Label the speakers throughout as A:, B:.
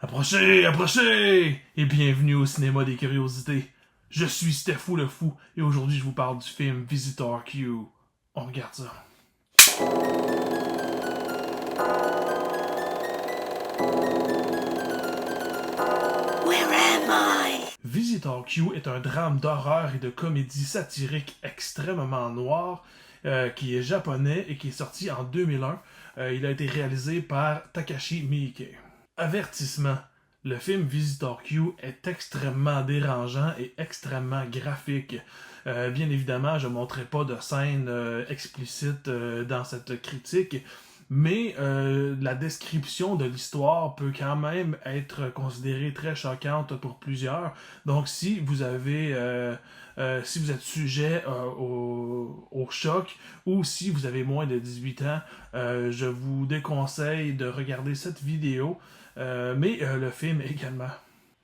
A: Approchez, approchez! Et bienvenue au cinéma des curiosités. Je suis Stefou le Fou et aujourd'hui je vous parle du film Visitor Q. On regarde ça.
B: Where am I?
A: Visitor Q est un drame d'horreur et de comédie satirique extrêmement noir qui est japonais et qui est sorti en 2001. Il a été réalisé par Takashi Miike. Avertissement. Le film Visitor Q est extrêmement dérangeant et extrêmement graphique. Bien évidemment, je ne montrerai pas de scène explicite dans cette critique, mais la description de l'histoire peut quand même être considérée très choquante pour plusieurs. Donc si vous avez si vous êtes sujet au choc ou si vous avez moins de 18 ans, je vous déconseille de regarder cette vidéo, mais le film également.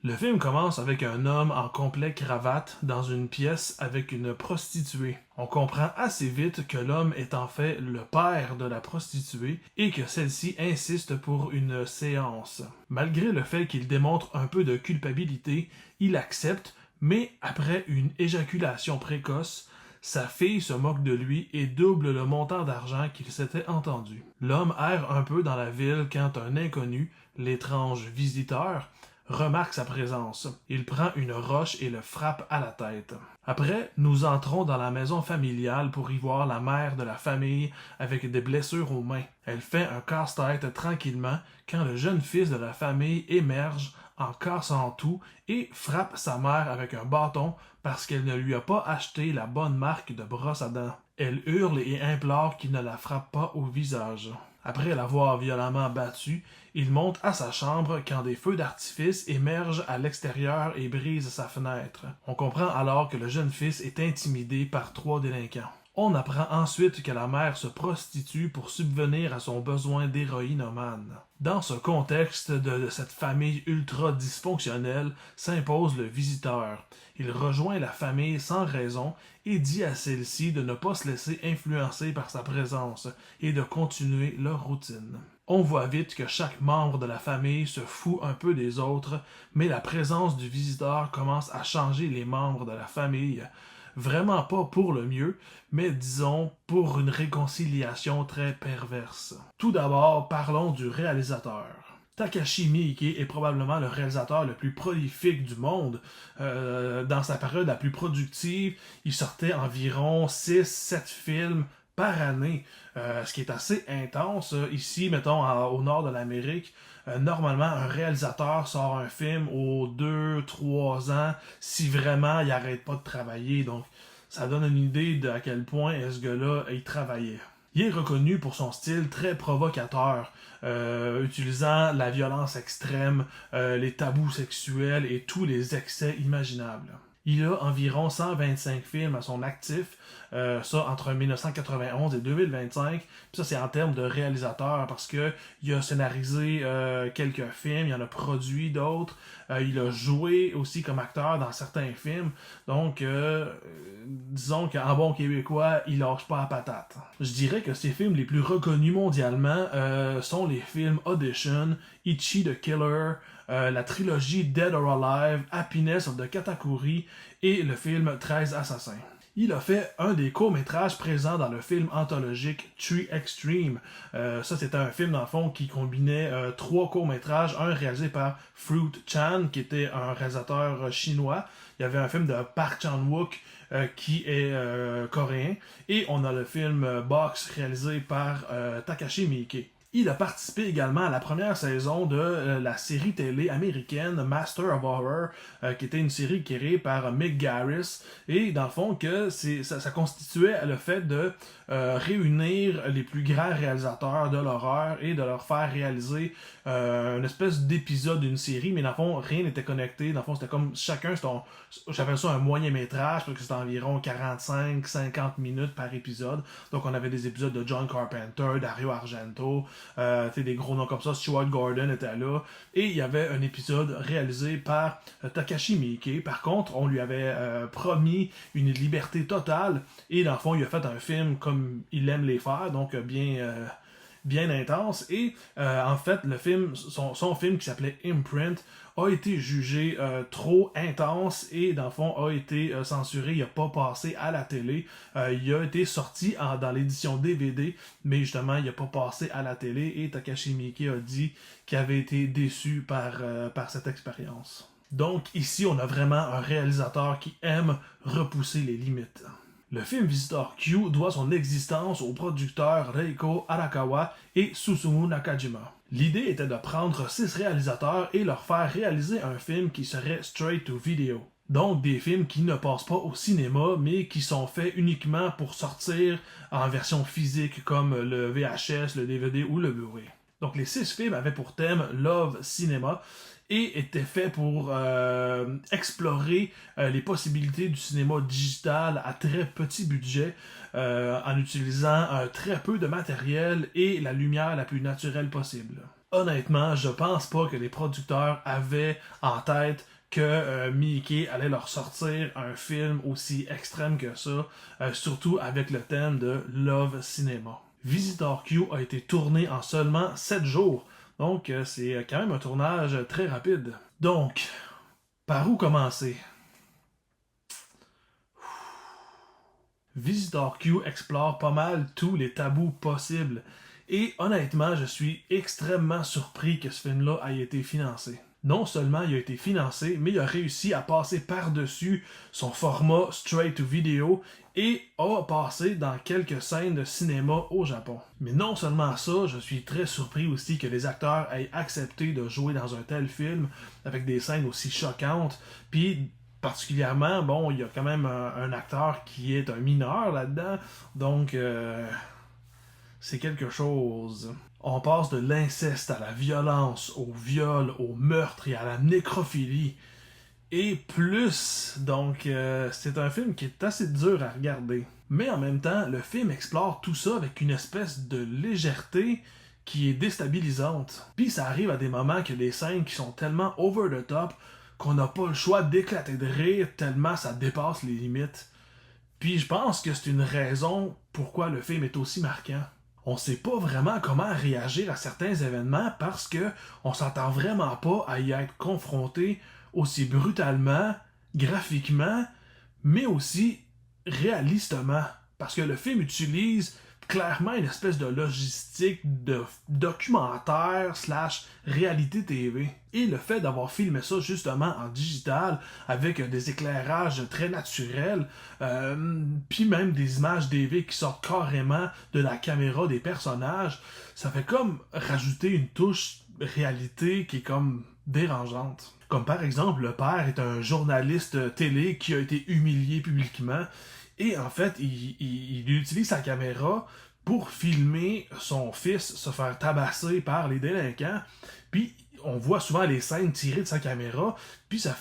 A: Le film commence avec un homme en complet cravate dans une pièce avec une prostituée. On comprend assez vite que l'homme est en fait le père de la prostituée et que celle-ci insiste pour une séance. Malgré le fait qu'il démontre un peu de culpabilité, il accepte, mais après une éjaculation précoce, sa fille se moque de lui et double le montant d'argent qu'il s'était entendu. L'homme erre un peu dans la ville quand un inconnu, l'étrange visiteur, remarque sa présence. Il prend une roche et le frappe à la tête. Après, nous entrons dans la maison familiale pour y voir la mère de la famille avec des blessures aux mains. Elle fait un casse-tête tranquillement quand le jeune fils de la famille émerge en cassant tout et frappe sa mère avec un bâton parce qu'elle ne lui a pas acheté la bonne marque de brosse à dents. Elle hurle et implore qu'il ne la frappe pas au visage. Après l'avoir violemment battu, il monte à sa chambre quand des feux d'artifice émergent à l'extérieur et brisent sa fenêtre. On comprend alors que le jeune fils est intimidé par 3 délinquants. On apprend ensuite que la mère se prostitue pour subvenir à son besoin d'héroïnomane. Dans ce contexte de cette famille ultra dysfonctionnelle s'impose le visiteur. Il rejoint la famille sans raison et dit à celle-ci de ne pas se laisser influencer par sa présence et de continuer leur routine. On voit vite que chaque membre de la famille se fout un peu des autres, mais la présence du visiteur commence à changer les membres de la famille. Vraiment pas pour le mieux, mais disons pour une réconciliation très perverse. Tout d'abord, parlons du réalisateur. Takashi Miike est probablement le réalisateur le plus prolifique du monde. Dans sa période la plus productive, il sortait environ 6-7 films par année, ce qui est assez intense. Ici, mettons, au nord de l'Amérique, normalement, un réalisateur sort un film aux 2-3 ans si vraiment il n'arrête pas de travailler. Donc, ça donne une idée de à quel point ce gars-là, il travaillait. Il est reconnu pour son style très provocateur, utilisant la violence extrême, les tabous sexuels et tous les excès imaginables. Il a environ 125 films à son actif, ça entre 1991 et 2025. Puis ça, c'est en termes de réalisateur parce que il a scénarisé quelques films, il en a produit d'autres, il a joué aussi comme acteur dans certains films. Donc, disons qu'en bon québécois, il lâche pas la patate. Je dirais que ses films les plus reconnus mondialement sont les films Audition, Ichi the Killer, la trilogie Dead or Alive, Happiness of the Katakuri et le film 13 Assassins. Il a fait un des courts-métrages présents dans le film anthologique Tree Extreme. Ça, c'était un film, dans le fond, qui combinait 3 courts-métrages. Un réalisé par Fruit Chan, qui était un réalisateur chinois. Il y avait un film de Park Chan-wook, qui est coréen. Et on a le film Box, réalisé par Takashi Miike. Il a participé également à la première saison de la série télé américaine Master of Horror, qui était une série créée par Mick Garris, et dans le fond que ça constituait le fait de réunir les plus grands réalisateurs de l'horreur et de leur faire réaliser une espèce d'épisode d'une série, mais dans le fond rien n'était connecté. Dans le fond c'était comme chacun, j'appelle ça un moyen métrage parce que c'était environ 45-50 minutes par épisode. Donc on avait des épisodes de John Carpenter, Dario Argento, des gros noms comme ça, Stuart Gordon était là, et il y avait un épisode réalisé par Takashi Miike. Par contre, on lui avait promis une liberté totale, et dans le fond, il a fait un film comme il aime les faire, donc bien intense. Et en fait, le film, son film qui s'appelait Imprint a été jugé trop intense et dans le fond a été censuré. Il n'a pas passé à la télé. Il a été sorti dans l'édition DVD, mais justement il n'a pas passé à la télé. Et Takashi Miike a dit qu'il avait été déçu par cette expérience. Donc ici, on a vraiment un réalisateur qui aime repousser les limites. Le film Visitor Q doit son existence aux producteurs Reiko Arakawa et Susumu Nakajima. L'idée était de prendre 6 réalisateurs et leur faire réaliser un film qui serait straight to video. Donc des films qui ne passent pas au cinéma, mais qui sont faits uniquement pour sortir en version physique comme le VHS, le DVD ou le Blu-ray. Donc les 6 films avaient pour thème Love Cinéma et étaient faits pour explorer les possibilités du cinéma digital à très petit budget en utilisant très peu de matériel et la lumière la plus naturelle possible. Honnêtement, je pense pas que les producteurs avaient en tête que Miike allait leur sortir un film aussi extrême que ça, surtout avec le thème de Love Cinéma. Visitor Q a été tourné en seulement 7 jours, donc c'est quand même un tournage très rapide. Donc, par où commencer? Visitor Q explore pas mal tous les tabous possibles, et honnêtement, je suis extrêmement surpris que ce film-là ait été financé. Non seulement il a été financé, mais il a réussi à passer par-dessus son format straight to video et a passé dans quelques scènes de cinéma au Japon. Mais non seulement ça, je suis très surpris aussi que les acteurs aient accepté de jouer dans un tel film avec des scènes aussi choquantes, puis particulièrement, bon, il y a quand même un acteur qui est un mineur là-dedans, donc c'est quelque chose. On passe de l'inceste à la violence, au viol, au meurtre et à la nécrophilie. Et plus, donc c'est un film qui est assez dur à regarder. Mais en même temps, le film explore tout ça avec une espèce de légèreté qui est déstabilisante. Puis ça arrive à des moments que des scènes qui sont tellement over the top qu'on n'a pas le choix d'éclater de rire tellement ça dépasse les limites. Puis je pense que c'est une raison pourquoi le film est aussi marquant. On sait pas vraiment comment réagir à certains événements parce que on s'attend vraiment pas à y être confronté aussi brutalement, graphiquement, mais aussi réalistement. Parce que le film utilise clairement une espèce de logistique de documentaire / réalité TV. Et le fait d'avoir filmé ça justement en digital, avec des éclairages très naturels, puis même des images DV qui sortent carrément de la caméra des personnages, ça fait comme rajouter une touche réalité qui est comme dérangeante. Comme par exemple, le père est un journaliste télé qui a été humilié publiquement. Et en fait, il utilise sa caméra pour filmer son fils se faire tabasser par les délinquants. Puis on voit souvent les scènes tirées de sa caméra. Puis ça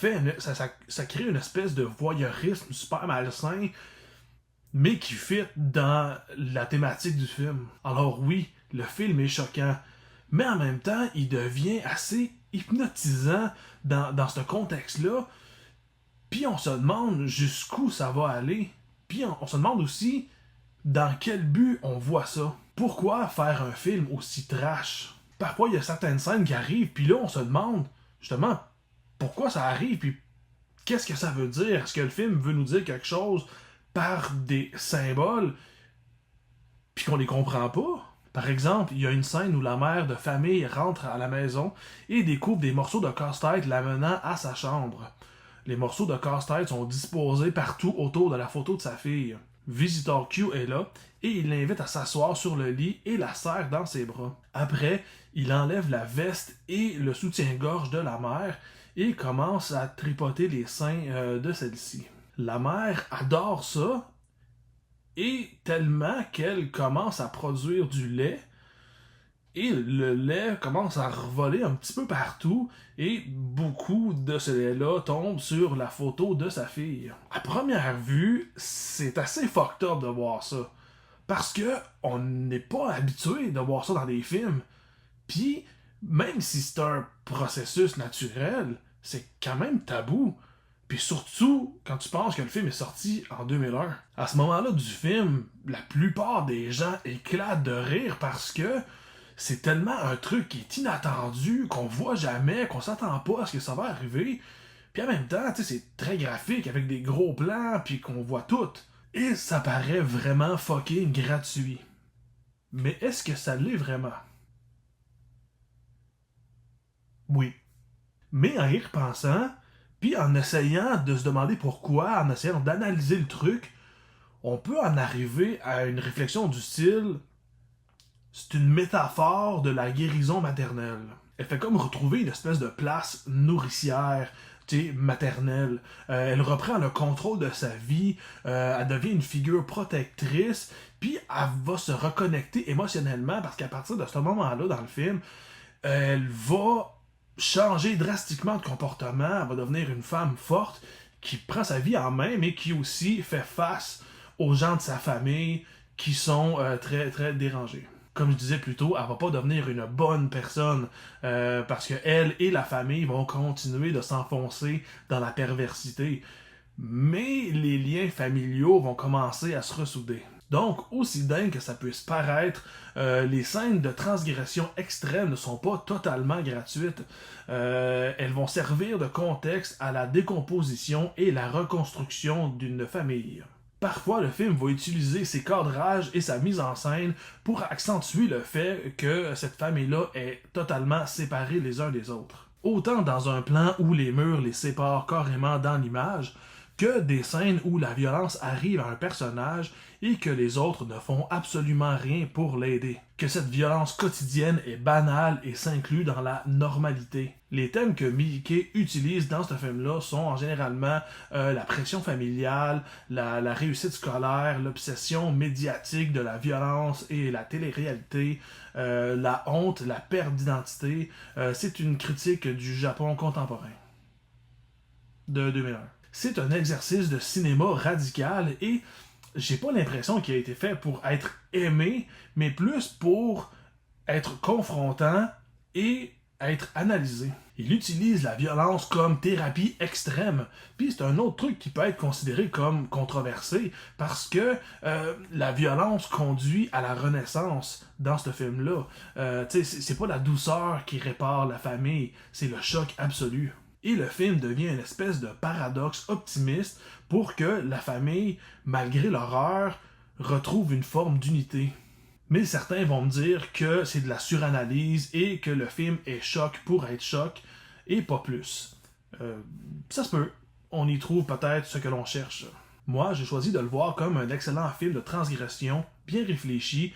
A: crée une espèce de voyeurisme super malsain, mais qui fit dans la thématique du film. Alors oui, le film est choquant, mais en même temps, il devient assez hypnotisant dans ce contexte-là. Puis on se demande jusqu'où ça va aller. Puis on se demande aussi dans quel but on voit ça. Pourquoi faire un film aussi trash? Parfois, il y a certaines scènes qui arrivent, puis là, on se demande justement pourquoi ça arrive, puis qu'est-ce que ça veut dire? Est-ce que le film veut nous dire quelque chose par des symboles, puis qu'on les comprend pas? Par exemple, il y a une scène où la mère de famille rentre à la maison et découvre des morceaux de casse-tête l'amenant à sa chambre. Les morceaux de casse-tête sont disposés partout autour de la photo de sa fille. Visitor Q est là et il l'invite à s'asseoir sur le lit et la serre dans ses bras. Après, il enlève la veste et le soutien-gorge de la mère et commence à tripoter les seins de celle-ci. La mère adore ça et tellement qu'elle commence à produire du lait. Et le lait commence à revoler un petit peu partout et beaucoup de ce lait-là tombe sur la photo de sa fille. À première vue, c'est assez fucked up de voir ça. Parce que on n'est pas habitué de voir ça dans des films. Puis, même si c'est un processus naturel, c'est quand même tabou. Puis surtout, quand tu penses que le film est sorti en 2001. À ce moment-là du film, la plupart des gens éclatent de rire parce que c'est tellement un truc qui est inattendu, qu'on voit jamais, qu'on s'attend pas à ce que ça va arriver. Puis en même temps, tu sais, c'est très graphique avec des gros plans, puis qu'on voit tout. Et ça paraît vraiment fucking gratuit. Mais est-ce que ça l'est vraiment? Oui. Mais en y repensant, puis en essayant de se demander pourquoi, en essayant d'analyser le truc, on peut en arriver à une réflexion du style c'est une métaphore de la guérison maternelle. Elle fait comme retrouver une espèce de place nourricière, tu sais, maternelle. Elle reprend le contrôle de sa vie, elle devient une figure protectrice, puis elle va se reconnecter émotionnellement parce qu'à partir de ce moment-là dans le film, elle va changer drastiquement de comportement, elle va devenir une femme forte qui prend sa vie en main, mais qui aussi fait face aux gens de sa famille qui sont très, très dérangés. Comme je disais plus tôt, elle va pas devenir une bonne personne parce que elle et la famille vont continuer de s'enfoncer dans la perversité. Mais les liens familiaux vont commencer à se ressouder. Donc, aussi dingue que ça puisse paraître, les scènes de transgression extrême ne sont pas totalement gratuites. Elles vont servir de contexte à la décomposition et la reconstruction d'une famille. Parfois, le film va utiliser ses cadrages et sa mise en scène pour accentuer le fait que cette famille-là est totalement séparée les uns des autres. Autant dans un plan où les murs les séparent carrément dans l'image, que des scènes où la violence arrive à un personnage et que les autres ne font absolument rien pour l'aider. Que cette violence quotidienne est banale et s'inclut dans la normalité. Les thèmes que Miike utilise dans ce film-là sont généralement la pression familiale, la réussite scolaire, l'obsession médiatique de la violence et la télé-réalité, la honte, la perte d'identité. C'est une critique du Japon contemporain de 2001. C'est un exercice de cinéma radical et j'ai pas l'impression qu'il a été fait pour être aimé, mais plus pour être confrontant et être analysé. Il utilise la violence comme thérapie extrême, puis c'est un autre truc qui peut être considéré comme controversé, parce que la violence conduit à la renaissance dans ce film-là. C'est pas la douceur qui répare la famille, c'est le choc absolu. Et le film devient une espèce de paradoxe optimiste pour que la famille, malgré l'horreur, retrouve une forme d'unité. Mais certains vont me dire que c'est de la suranalyse et que le film est choc pour être choc et pas plus. Ça se peut. On y trouve peut-être ce que l'on cherche. Moi, j'ai choisi de le voir comme un excellent film de transgression, bien réfléchi,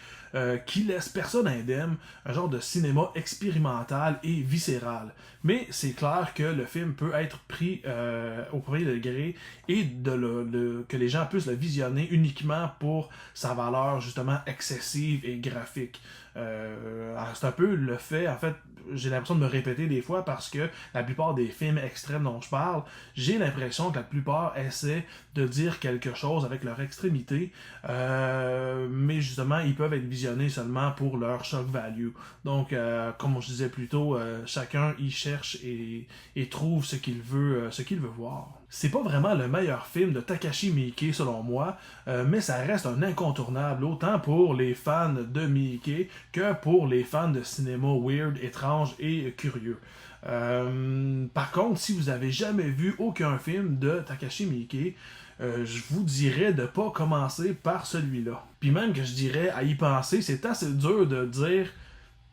A: qui laisse personne indemne, un genre de cinéma expérimental et viscéral. Mais c'est clair que le film peut être pris au premier degré et que les gens puissent le visionner uniquement pour sa valeur justement excessive et graphique. C'est un peu le fait, en fait, j'ai l'impression de me répéter des fois parce que la plupart des films extrêmes dont je parle, j'ai l'impression que la plupart essaient de dire quelque chose avec leur extrémité, mais justement, ils peuvent être visionnés seulement pour leur shock value. Donc, comme je disais plus tôt, chacun y cherche et trouve ce qu'il veut voir. C'est pas vraiment le meilleur film de Takashi Miike selon moi, mais ça reste un incontournable autant pour les fans de Miike que pour les fans de cinéma weird, étrange et curieux. Par contre, si vous avez jamais vu aucun film de Takashi Miike, je vous dirais de pas commencer par celui-là. Puis même que je dirais à y penser, c'est assez dur de dire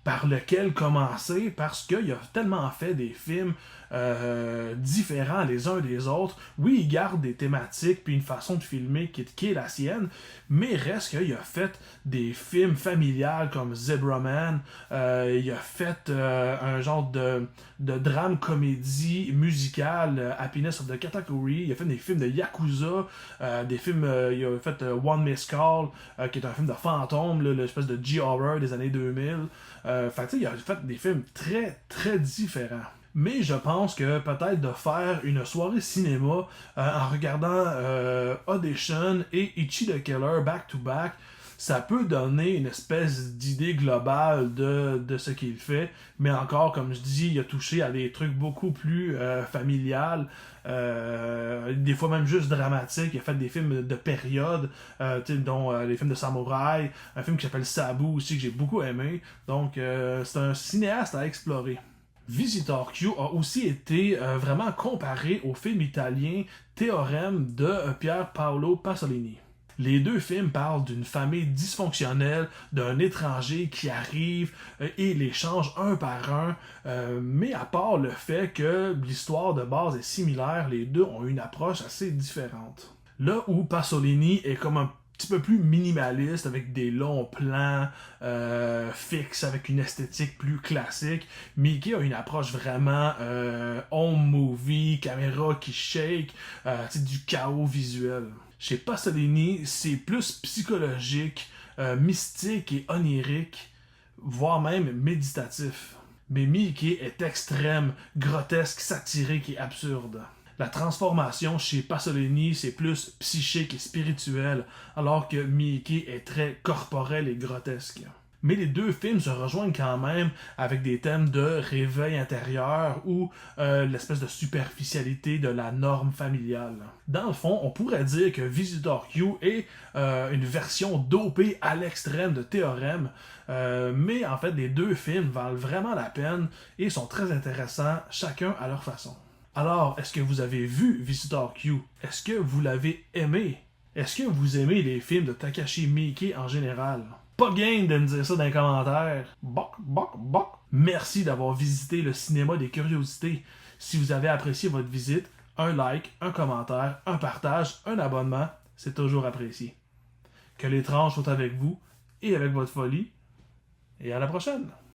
A: par lequel commencer parce qu'il a tellement fait des films différents les uns des autres. Oui, il garde des thématiques puis une façon de filmer qui est la sienne, mais reste qu'il a fait des films familiales comme Zebra Man, il a fait un genre de drame comédie musicale, Happiness of the Katakuri, il a fait des films de Yakuza, des films, il a fait One Missed Call, qui est un film de fantôme, l'espèce de G-horror des années 2000. Il a fait des films très, très différents. Mais je pense que peut-être de faire une soirée cinéma en regardant Audition et Ichi the Killer back-to-back, Ça peut donner une espèce d'idée globale de ce qu'il fait, mais encore, comme je dis, il a touché à des trucs beaucoup plus familiales, des fois même juste dramatiques. Il a fait des films de période, dont les films de samouraï, un film qui s'appelle Sabu aussi, que j'ai beaucoup aimé. Donc, c'est un cinéaste à explorer. Visitor Q a aussi été vraiment comparé au film italien Théorème de Pier Paolo Pasolini. Les deux films parlent d'une famille dysfonctionnelle, d'un étranger qui arrive et les change un par un, mais à part le fait que l'histoire de base est similaire, les deux ont une approche assez différente. Là où Pasolini est comme un petit peu plus minimaliste, avec des longs plans fixes, avec une esthétique plus classique, Mickey a une approche vraiment home movie, caméra qui shake, du chaos visuel. Chez Pasolini, c'est plus psychologique, mystique et onirique, voire même méditatif. Mais Mickey est extrême, grotesque, satirique et absurde. La transformation chez Pasolini, c'est plus psychique et spirituel, alors que Mickey est très corporel et grotesque. Mais les deux films se rejoignent quand même avec des thèmes de réveil intérieur ou l'espèce de superficialité de la norme familiale. Dans le fond, on pourrait dire que Visitor Q est une version dopée à l'extrême de Théorème, mais en fait, les deux films valent vraiment la peine et sont très intéressants, chacun à leur façon. Alors, est-ce que vous avez vu Visitor Q? Est-ce que vous l'avez aimé? Est-ce que vous aimez les films de Takashi Miike en général? Pas game de me dire ça dans les commentaires. Boc, boc, boc. Merci d'avoir visité le cinéma des curiosités. Si vous avez apprécié votre visite, un like, un commentaire, un partage, un abonnement, c'est toujours apprécié. Que l'étrange soit avec vous et avec votre folie. Et à la prochaine!